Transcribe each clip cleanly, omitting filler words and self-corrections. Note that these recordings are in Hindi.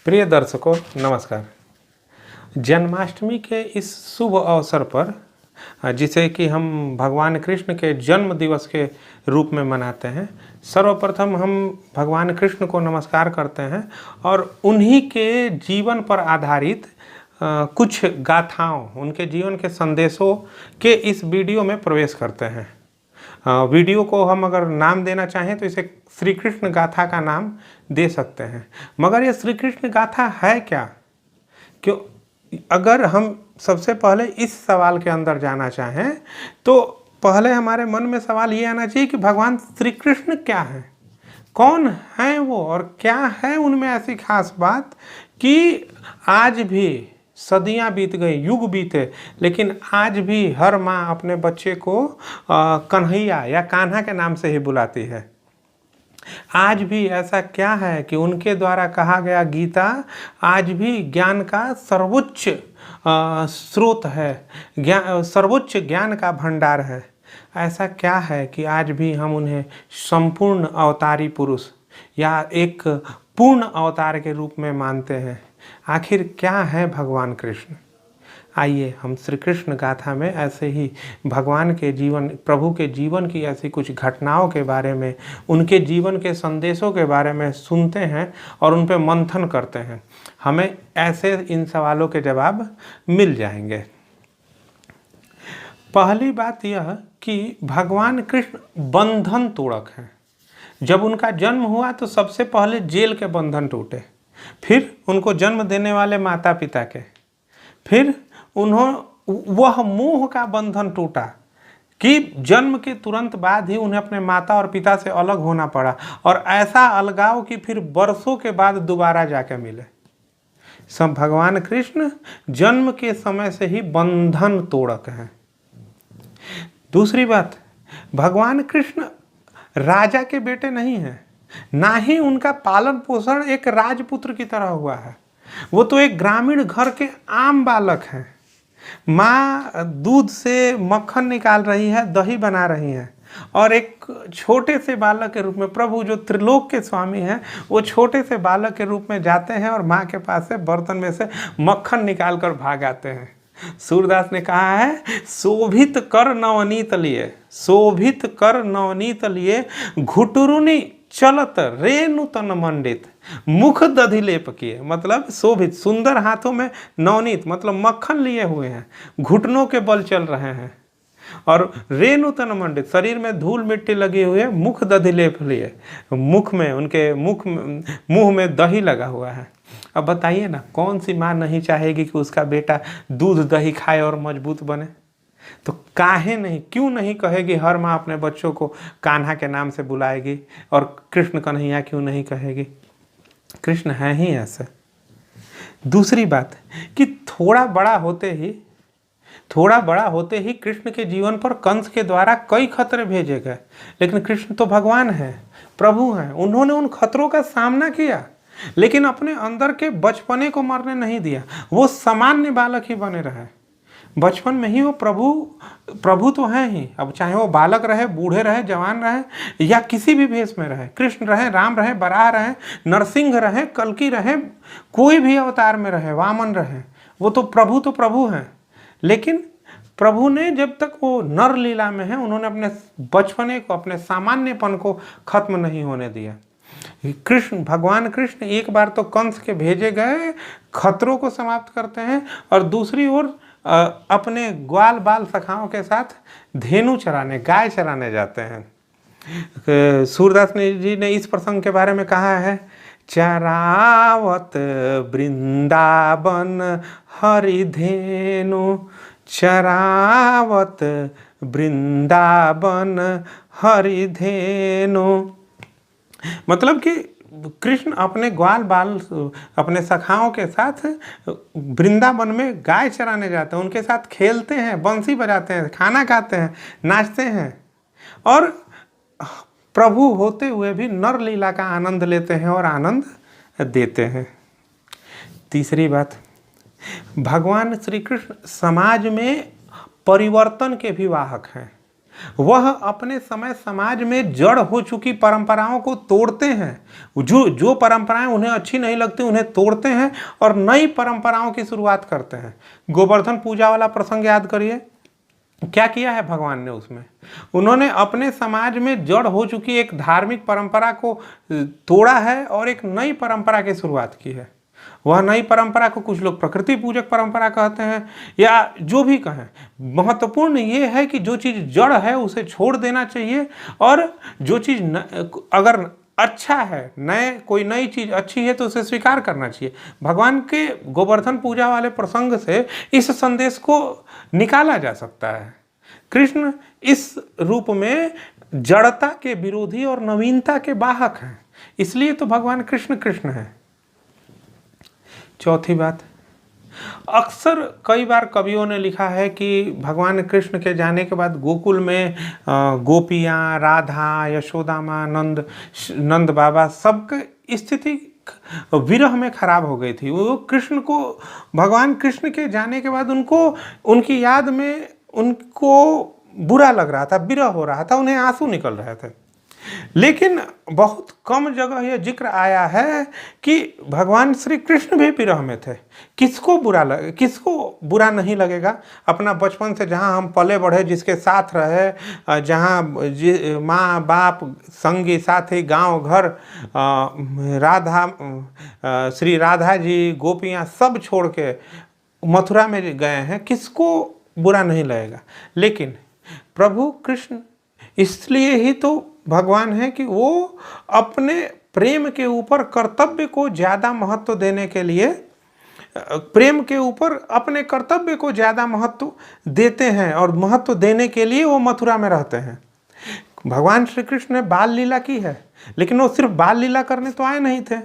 प्रिय दर्शकों नमस्कार। जन्माष्टमी के इस शुभ अवसर पर जिसे कि हम भगवान कृष्ण के जन्म दिवस के रूप में मनाते हैं, सर्वप्रथम हम भगवान कृष्ण को नमस्कार करते हैं और उन्हीं के जीवन पर आधारित कुछ गाथाओं, उनके जीवन के संदेशों के इस वीडियो में प्रवेश करते हैं। वीडियो को हम अगर नाम देना चाहें तो इसे श्री कृष्ण गाथा का नाम दे सकते हैं। मगर ये श्री कृष्ण गाथा है क्या? क्यों, अगर हम सबसे पहले इस सवाल के अंदर जाना चाहें तो पहले हमारे मन में सवाल ये आना चाहिए कि भगवान श्री कृष्ण क्या है, कौन है वो और क्या है उनमें ऐसी खास बात कि आज भी सदियां बीत गई, युग बीते, लेकिन आज भी हर माँ अपने बच्चे को कन्हैया या कान्हा के नाम से ही बुलाती है। आज भी ऐसा क्या है कि उनके द्वारा कहा गया गीता आज भी ज्ञान का सर्वोच्च स्रोत है, सर्वोच्च ज्ञान का भंडार है। ऐसा क्या है कि आज भी हम उन्हें संपूर्ण अवतारी पुरुष या एक पूर्ण अवतार के रूप में मानते हैं? आखिर क्या है भगवान कृष्ण? आइए हम श्री कृष्ण गाथा में ऐसे ही भगवान के जीवन, प्रभु के जीवन की ऐसी कुछ घटनाओं के बारे में, उनके जीवन के संदेशों के बारे में सुनते हैं और उन पर मंथन करते हैं। हमें ऐसे इन सवालों के जवाब मिल जाएंगे। पहली बात यह कि भगवान कृष्ण बंधन तोड़क हैं। जब उनका जन्म हुआ तो सबसे पहले जेल के बंधन टूटे, फिर उनको जन्म देने वाले माता पिता के, फिर वह मोह का बंधन टूटा कि जन्म के तुरंत बाद ही उन्हें अपने माता और पिता से अलग होना पड़ा और ऐसा अलगाव कि फिर वर्षों के बाद दोबारा जाके मिले। सब भगवान कृष्ण जन्म के समय से ही बंधन तोड़क हैं। दूसरी बात, भगवान कृष्ण राजा के बेटे नहीं हैं, ना ही उनका पालन पोषण एक राजपुत्र की तरह हुआ है। वो तो एक ग्रामीण घर के आम बालक हैं। माँ दूध से मक्खन निकाल रही है, दही बना रही है, और एक छोटे से बालक के रूप में प्रभु जो त्रिलोक के स्वामी हैं वो छोटे से बालक के रूप में जाते हैं और माँ के पास से बर्तन में से मक्खन निकाल कर भाग आते हैं। सूरदास ने कहा है, शोभित कर नवनीत लिए, शोभित कर नवनीत लिए, घुटुरुनी चलत रेणु तन मंडित, मुख दधि लेप किए। मतलब शोभित, सुंदर, हाथों में नवनीत मतलब मक्खन लिए हुए हैं, घुटनों के बल चल रहे हैं, और रेणु तन मंडित, शरीर में धूल मिट्टी लगी हुई है, मुख दधि लेप लिए, मुख में, उनके मुंह में दही लगा हुआ है। अब बताइए ना, कौन सी माँ नहीं चाहेगी कि उसका बेटा दूध दही खाए और मजबूत बने? तो काहे नहीं, क्यों नहीं कहेगी हर माँ अपने बच्चों को कान्हा के नाम से बुलाएगी और कृष्ण कन्हैया क्यों नहीं कहेगी? कृष्ण है ही ऐसे। दूसरी बात कि थोड़ा बड़ा होते ही कृष्ण के जीवन पर कंस के द्वारा कई खतरे भेजे गए, लेकिन कृष्ण तो भगवान हैं, प्रभु हैं। उन्होंने उन खतरों का सामना किया, लेकिन अपने अंदर के बचपने को मरने नहीं दिया। वो सामान्य बालक ही बने रहे। बचपन में ही वो प्रभु तो हैं ही। अब चाहे वो बालक रहे, बूढ़े रहे, जवान रहे, या किसी भी भेष में रहे, कृष्ण रहे, राम रहे, बराह रहे, नरसिंह रहे, कल्की रहे, कोई भी अवतार में रहे, वामन रहे, वो तो प्रभु हैं। लेकिन प्रभु ने जब तक वो नर लीला में है, उन्होंने अपने बचपने को, अपने सामान्यपन को खत्म नहीं होने दिया। कृष्ण, भगवान कृष्ण एक बार तो कंस के भेजे गए खतरों को समाप्त करते हैं और दूसरी ओर अपने ग्वाल बाल सखाओं के साथ धेनु चराने, गाय चराने जाते हैं। सूरदास जी ने इस प्रसंग के बारे में कहा है, चरावत वृंदावन हरिधेनु, चरावत वृंदावन हरिधेनु। मतलब कि कृष्ण अपने ग्वाल बाल, अपने सखाओं के साथ वृंदावन में गाय चराने जाते हैं, उनके साथ खेलते हैं, बंसी बजाते हैं, खाना खाते हैं, नाचते हैं, और प्रभु होते हुए भी नर लीला का आनंद लेते हैं और आनंद देते हैं। तीसरी बात, भगवान श्री कृष्ण समाज में परिवर्तन के भी वाहक हैं। वह अपने समय समाज में जड़ हो चुकी परंपराओं को तोड़ते हैं। जो परंपराएं उन्हें अच्छी नहीं लगती उन्हें तोड़ते हैं और नई परंपराओं की शुरुआत करते हैं। गोवर्धन पूजा वाला प्रसंग याद करिए, क्या किया है भगवान ने उसमें? उन्होंने अपने समाज में जड़ हो चुकी एक धार्मिक परंपरा को तोड़ा है और एक नई परंपरा की शुरुआत की है। वह नई परंपरा को कुछ लोग प्रकृति पूजक परंपरा कहते हैं या जो भी कहें। महत्वपूर्ण ये है कि जो चीज़ जड़ है उसे छोड़ देना चाहिए और जो चीज़ अगर अच्छा है, कोई नई चीज़ अच्छी है तो उसे स्वीकार करना चाहिए। भगवान के गोवर्धन पूजा वाले प्रसंग से इस संदेश को निकाला जा सकता है। कृष्ण इस रूप में जड़ता के विरोधी और नवीनता के वाहक हैं, इसलिए तो भगवान कृष्ण कृष्ण है। चौथी बात, अक्सर कई बार कवियों ने लिखा है कि भगवान कृष्ण के जाने के बाद गोकुल में गोपियाँ, राधा, यशोदा माँ, नंद बाबा सबकी स्थिति विरह में खराब हो गई थी। वो कृष्ण को, भगवान कृष्ण के जाने के बाद उनकी याद में उनको बुरा लग रहा था, विरह हो रहा था, उन्हें आंसू निकल रहे थे। लेकिन बहुत कम जगह यह जिक्र आया है कि भगवान श्री कृष्ण भी विरह में थे। किसको बुरा नहीं लगेगा? अपना बचपन से जहाँ हम पले बढ़े, जिसके साथ रहे, जहाँ माँ बाप संगी साथी गांव घर, श्री राधा जी, गोपियाँ सब छोड़ के मथुरा में गए हैं, किसको बुरा नहीं लगेगा? लेकिन प्रभु कृष्ण इसलिए ही तो भगवान है कि वो अपने प्रेम के ऊपर कर्तव्य को ज़्यादा महत्व देने के लिए, प्रेम के ऊपर अपने कर्तव्य को ज़्यादा महत्व देते हैं और महत्व देने के लिए वो मथुरा में रहते हैं। भगवान श्री कृष्ण ने बाल लीला की है, लेकिन वो सिर्फ बाल लीला करने तो आए नहीं थे।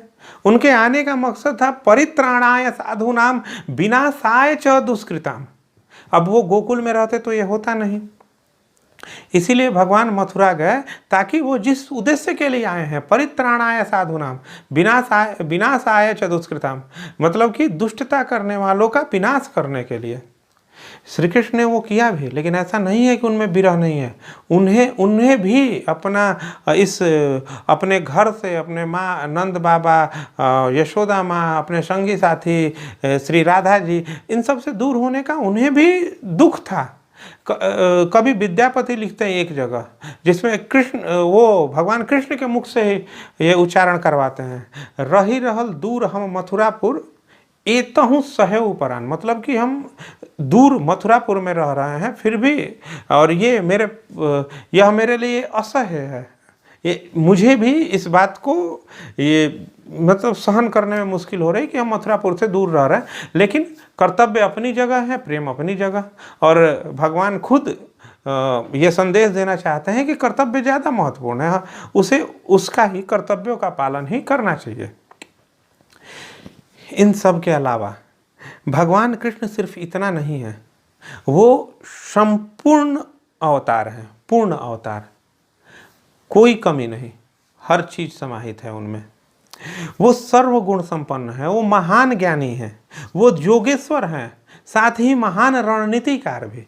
उनके आने का मकसद था परित्राणाय साधूनाम विनाशाय च दुष्कृताम। अब वो गोकुल में रहते तो ये होता नहीं, इसीलिए भगवान मथुरा गए ताकि वो जिस उद्देश्य के लिए आए हैं, परित्राणाय साधुनाम विनाशाय च दुष्कृताम, मतलब कि दुष्टता करने वालों का विनाश करने के लिए। श्री कृष्ण ने वो किया भी, लेकिन ऐसा नहीं है कि उनमें विरह नहीं है। उन्हें भी अपने घर से, अपने माँ नंद बाबा, यशोदा माँ, अपने संगी साथी श्री राधा जी, इन सब से दूर होने का उन्हें भी दुख था। कभी विद्यापति लिखते हैं एक जगह, जिसमें भगवान कृष्ण के मुख से ही ये उच्चारण करवाते हैं, रही रहल दूर हम मथुरापुर एतहु सहेउ परान। मतलब कि हम दूर मथुरापुर में रह रहे हैं फिर भी, और यह मेरे लिए असह्य है, ये मुझे भी इस बात को मतलब सहन करने में मुश्किल हो रही है कि हम मथुरापुर से दूर रह रहे हैं। लेकिन कर्तव्य अपनी जगह है, प्रेम अपनी जगह, और भगवान खुद ये संदेश देना चाहते हैं कि कर्तव्य ज़्यादा महत्वपूर्ण है, उसे उसका ही कर्तव्यों का पालन ही करना चाहिए। इन सब के अलावा भगवान कृष्ण सिर्फ इतना नहीं है, वो संपूर्ण अवतार हैं, पूर्ण अवतार, कोई कमी नहीं, हर चीज समाहित है उनमें। वो सर्वगुण संपन्न है, वो महान ज्ञानी हैं, वो योगेश्वर हैं, साथ ही महान रणनीतिकार भी।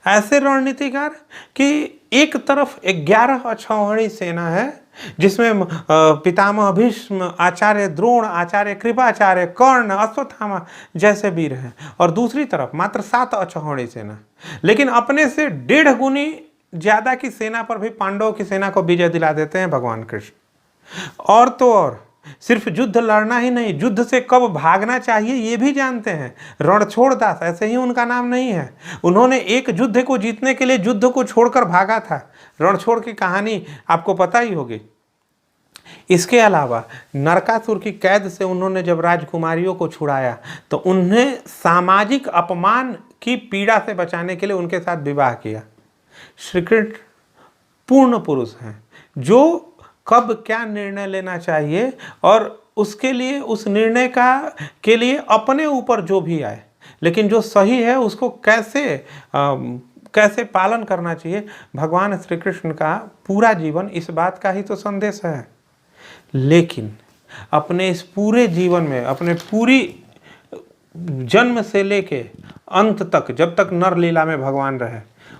ऐसे रणनीतिकार कि एक तरफ 11 अक्षौहिणी सेना है, जिसमें पितामह भीष्म, आचार्य द्रोण, आचार्य कृपाचार्य, कर्ण, अश्वत्थामा जैसे वीर हैं, और दूसरी तरफ मात्र 7 अक्षौहिणी सेना, लेकिन अपने से 1.5 गुनी ज्यादा की सेना पर भी पांडवों की सेना को विजय दिला देते हैं भगवान कृष्ण। और तो और सिर्फ युद्ध लड़ना ही नहीं, युद्ध से कब भागना चाहिए ये भी जानते हैं। रणछोड़ दास ऐसे ही उनका नाम नहीं है, उन्होंने एक युद्ध को जीतने के लिए युद्ध को छोड़कर भागा था। रणछोड़ की कहानी आपको पता ही होगी। इसके अलावा नरकासुर की कैद से उन्होंने जब राजकुमारियों को छुड़ाया तो उन्हें सामाजिक अपमान की पीड़ा से बचाने के लिए उनके साथ विवाह किया। श्री कृष्ण पूर्ण पुरुष हैं, जो कब क्या निर्णय लेना चाहिए और उसके लिए, उस निर्णय के लिए अपने ऊपर जो भी आए, लेकिन जो सही है उसको कैसे पालन करना चाहिए, भगवान श्री कृष्ण का पूरा जीवन इस बात का ही तो संदेश है। लेकिन अपने इस पूरे जीवन में, अपने पूरी जन्म से लेके अंत तक, जब तक नर लीला में भगवान रहे,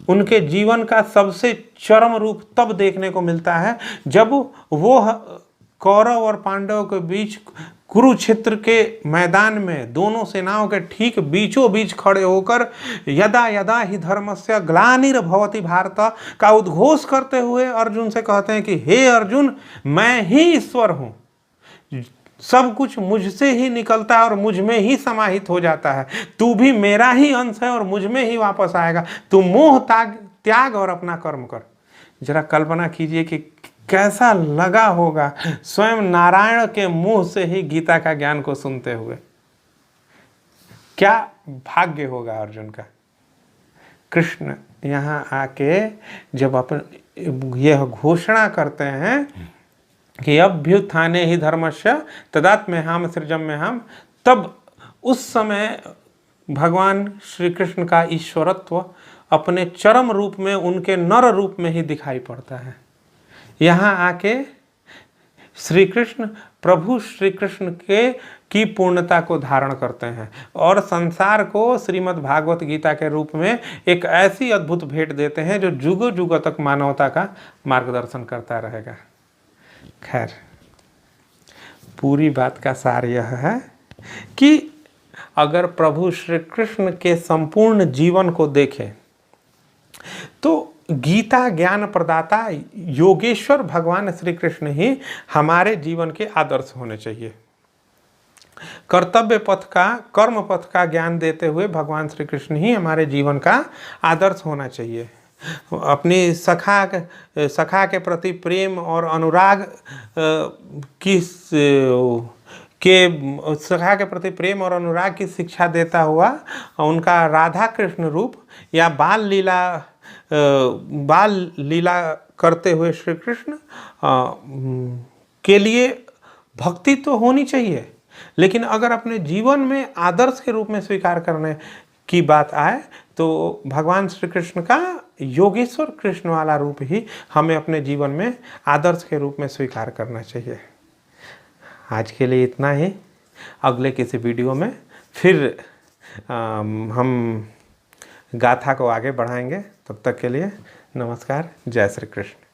उनके जीवन का सबसे चरम रूप तब देखने को मिलता है जब वो कौरव और पांडव के बीच कुरुक्षेत्र के मैदान में दोनों सेनाओं के ठीक बीचों बीच खड़े होकर यदा यदा ही धर्मस्य ग्लानिर्भवति भारत का उद्घोष करते हुए अर्जुन से कहते हैं कि हे अर्जुन, मैं ही ईश्वर हूं, सब कुछ मुझसे ही निकलता है और मुझ में ही समाहित हो जाता है, तू भी मेरा ही अंश है और मुझ में ही वापस आएगा, तू मोह त्याग और अपना कर्म कर। जरा कल्पना कीजिए कि कैसा लगा होगा स्वयं नारायण के मुंह से ही गीता का ज्ञान को सुनते हुए। क्या भाग्य होगा अर्जुन का। कृष्ण यहाँ आके जब अपन यह घोषणा करते हैं कि अभ्युत्थाने ही धर्मस्य तदात्म्यहम् सृजम्यहम्, तब उस समय भगवान श्री कृष्ण का ईश्वरत्व अपने चरम रूप में उनके नर रूप में ही दिखाई पड़ता है। यहाँ आके श्री कृष्ण प्रभु श्री कृष्ण की पूर्णता को धारण करते हैं और संसार को श्रीमद् भागवत गीता के रूप में एक ऐसी अद्भुत भेंट देते हैं जो जुगों जुगों तक मानवता का मार्गदर्शन करता रहेगा। खैर, पूरी बात का सार यह है कि अगर प्रभु श्री कृष्ण के संपूर्ण जीवन को देखें तो गीता ज्ञान प्रदाता योगेश्वर भगवान श्री कृष्ण ही हमारे जीवन के आदर्श होने चाहिए। कर्तव्य पथ का, कर्म पथ का ज्ञान देते हुए भगवान श्री कृष्ण ही हमारे जीवन का आदर्श होना चाहिए। अपनी सखा के प्रति प्रेम और अनुराग सखा के प्रति प्रेम और अनुराग की शिक्षा देता हुआ उनका राधा कृष्ण रूप या बाल लीला करते हुए श्री कृष्ण के लिए भक्ति तो होनी चाहिए, लेकिन अगर अपने जीवन में आदर्श के रूप में स्वीकार करने की बात आए तो भगवान श्री कृष्ण का योगेश्वर कृष्ण वाला रूप ही हमें अपने जीवन में आदर्श के रूप में स्वीकार करना चाहिए। आज के लिए इतना ही। अगले किसी वीडियो में फिर हम गाथा को आगे बढ़ाएंगे। तब तक के लिए नमस्कार। जय श्री कृष्ण।